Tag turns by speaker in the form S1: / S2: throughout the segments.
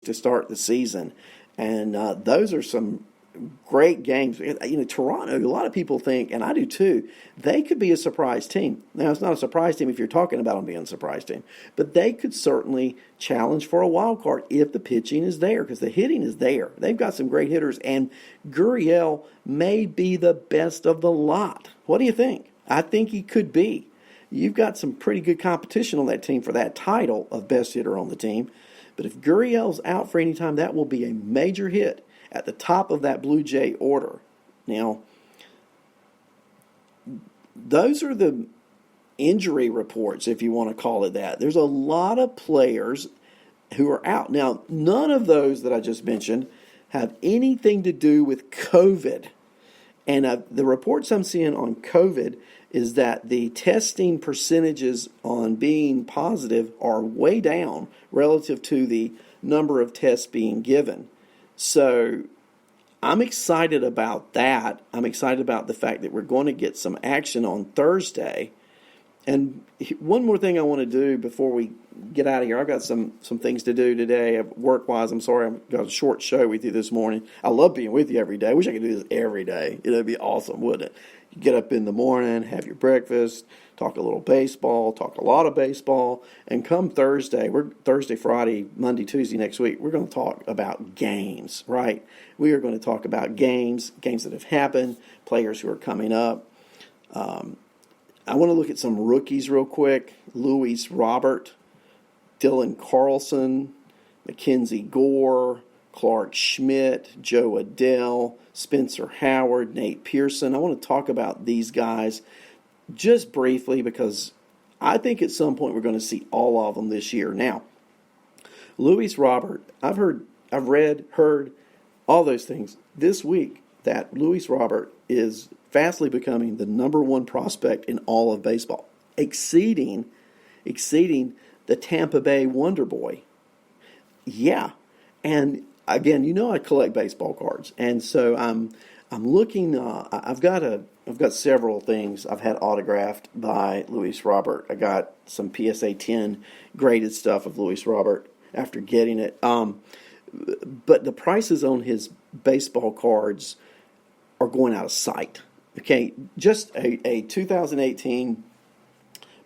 S1: to start the season. And those are some great games. Toronto, a lot of people think, and I do too, they could be a surprise team. Now, it's not a surprise team if you're talking about them being a surprise team, but they could certainly challenge for a wild card if the pitching is there, because the hitting is there. They've got some great hitters, and Gurriel may be the best of the lot. What do you think? I think he could be. You've got some pretty good competition on that team for that title of best hitter on the team. But if Gurriel's out for any time, that will be a major hit at the top of that Blue Jay order. Now, those are the injury reports, if you want to call it that. There's a lot of players who are out. Now, none of those that I just mentioned have anything to do with COVID. And the reports I'm seeing on COVID is that the testing percentages on being positive are way down relative to the number of tests being given. So I'm excited about that. I'm excited about the fact that we're going to get some action on Thursday. And one more thing I want to do before we get out of here. I've got some things to do today work-wise. I'm sorry I've got a short show with you this morning. I love being with you every day. I wish I could do this every day. It would be awesome, wouldn't it? You get up in the morning, have your breakfast, talk a little baseball, talk a lot of baseball, and come Thursday, Thursday, Friday, Monday, Tuesday next week, we're going to talk about games, right? We are going to talk about games that have happened, players who are coming up. I want to look at some rookies real quick. Luis Robert, Dylan Carlson, Mackenzie Gore, Clark Schmidt, Joe Adell, Spencer Howard, Nate Pearson. I want to talk about these guys just briefly because I think at some point we're going to see all of them this year. Now, Luis Robert, I've read, heard all those things this week that Luis Robert is fastly becoming the number one prospect in all of baseball, exceeding the Tampa Bay Wonder Boy. Yeah, and again, I collect baseball cards, and so I'm looking. I've got several things I've had autographed by Luis Robert. I got some PSA 10 graded stuff of Luis Robert after getting it. But the prices on his baseball cards are going out of sight. Okay, just a 2018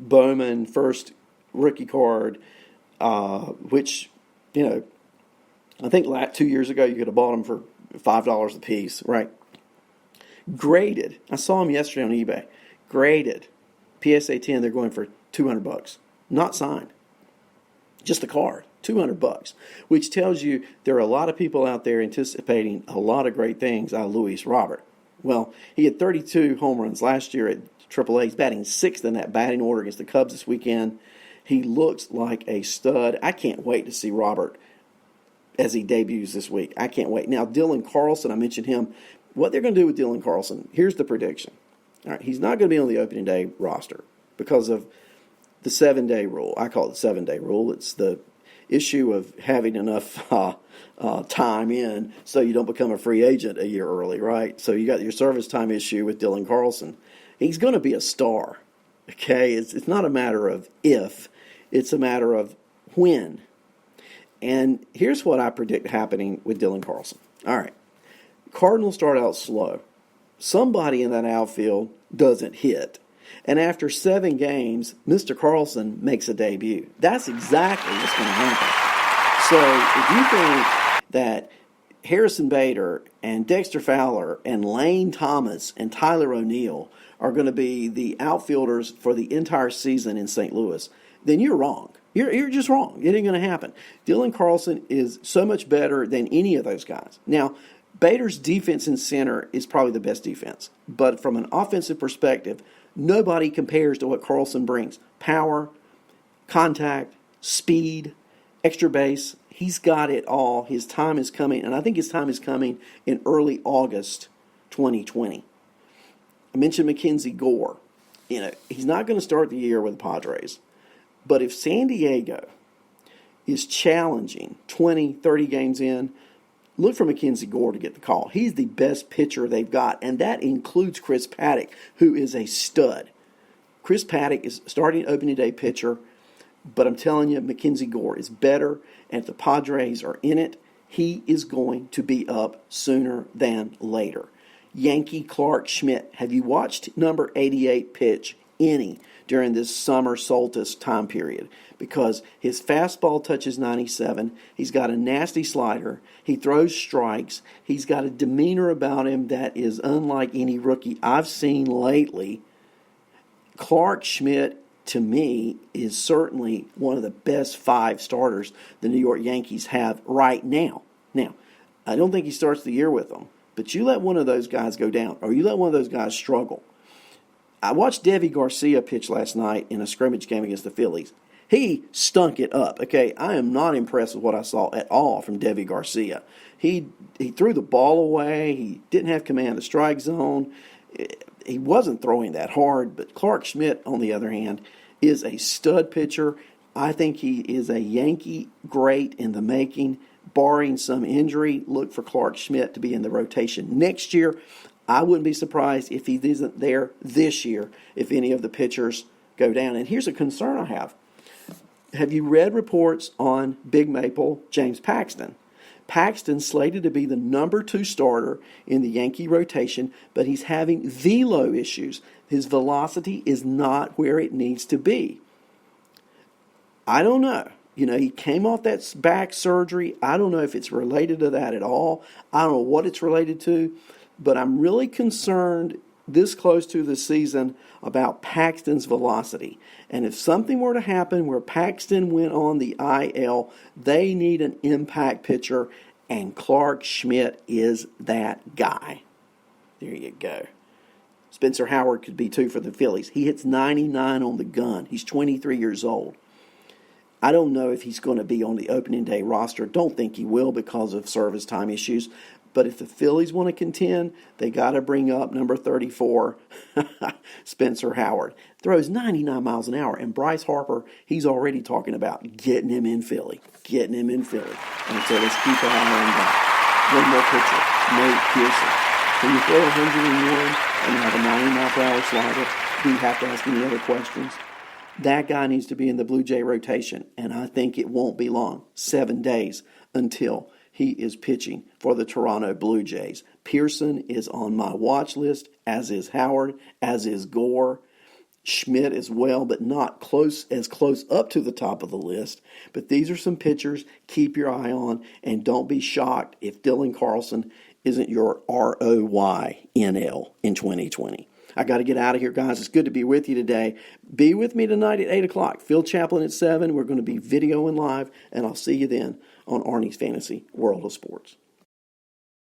S1: Bowman first rookie card, which, I think 2 years ago you could have bought them for $5 a piece, right? Graded. I saw them yesterday on eBay. Graded. PSA 10, they're going for $200. Not signed. Just the card. $200, which tells you there are a lot of people out there anticipating a lot of great things out of Luis Robert. Well, he had 32 home runs last year at AAA. He's batting sixth in that batting order against the Cubs this weekend. He looks like a stud. I can't wait to see Robert as he debuts this week. I can't wait. Now, Dylan Carlson, I mentioned him. What they're going to do with Dylan Carlson, here's the prediction. All right, he's not going to be on the opening day roster because of the 7-day rule. I call it the 7-day rule. It's the issue of having enough time in so you don't become a free agent a year early, right? So you got your service time issue with Dylan Carlson. He's going to be a star, okay? It's not a matter of if, it's a matter of when. And here's what I predict happening with Dylan Carlson. All right, Cardinals start out slow. Somebody in that outfield doesn't hit. And after 7 games, Mr. Carlson makes a debut. That's exactly what's going to happen. So if you think that Harrison Bader and Dexter Fowler and Lane Thomas and Tyler O'Neill are going to be the outfielders for the entire season in St. Louis, then you're wrong. You're just wrong. It ain't going to happen. Dylan Carlson is so much better than any of those guys. Now, Bader's defense in center is probably the best defense. But from an offensive perspective, nobody compares to what Carlson brings. Power, contact, speed, extra base. He's got it all. His time is coming, and I think his time is coming in early August 2020. I mentioned Mackenzie Gore. He's not going to start the year with the Padres. But if San Diego is challenging 20, 30 games in, look for Mackenzie Gore to get the call. He's the best pitcher they've got, and that includes Chris Paddack, who is a stud. Chris Paddack is starting opening day pitcher. But I'm telling you, Mackenzie Gore is better, and if the Padres are in it, he is going to be up sooner than later. Yankee Clark Schmidt. Have you watched number 88 pitch any during this summer solstice time period? Because his fastball touches 97. He's got a nasty slider. He throws strikes. He's got a demeanor about him that is unlike any rookie I've seen lately. Clark Schmidt, to me, is certainly one of the best 5 starters the New York Yankees have right now. Now, I don't think he starts the year with them, but you let one of those guys go down, or you let one of those guys struggle. I watched Deivi Garcia pitch last night in a scrimmage game against the Phillies. He stunk it up. Okay, I am not impressed with what I saw at all from Deivi Garcia. He threw the ball away. He didn't have command of the strike zone. He wasn't throwing that hard, but Clark Schmidt, on the other hand, is a stud pitcher. I think he is a Yankee great in the making. Barring some injury, look for Clark Schmidt to be in the rotation next year. I wouldn't be surprised if he isn't there this year, if any of the pitchers go down. And here's a concern I have. Have you read reports on Big Maple James Paxton? Paxton's slated to be the number 2 starter in the Yankee rotation, but he's having velo issues. His velocity is not where it needs to be. I don't know. You know, he came off that back surgery. I don't know if it's related to that at all. I don't know what it's related to, but I'm really concerned this close to the season about Paxton's velocity. And if something were to happen where Paxton went on the IL, they need an impact pitcher, and Clark Schmidt is that guy. There you go. Spencer Howard could be too for the Phillies. He hits 99 on the gun. He's 23 years old. I don't know if he's going to be on the opening day roster. Don't think he will because of service time issues. But if the Phillies want to contend, they got to bring up number 34, Spencer Howard. Throws 99 miles an hour. And Bryce Harper, he's already talking about getting him in Philly. Getting him in Philly. And so let's keep an eye on that. One more pitcher, Nate Pearson. Can you throw 101 and have a 90-mile-per-hour slider? Do you have to ask any other questions? That guy needs to be in the Blue Jay rotation, and I think it won't be long, 7 days, until he is pitching for the Toronto Blue Jays. Pearson is on my watch list, as is Howard, as is Gore. Schmidt as well, but not close up to the top of the list. But these are some pitchers keep your eye on, and don't be shocked if Dylan Carlson isn't your ROYNL in 2020. I got to get out of here, guys. It's good to be with you today. Be with me tonight at 8 o'clock. Phil Chaplin at 7. We're going to be videoing live, and I'll see you then on Arnie's Fantasy World of Sports.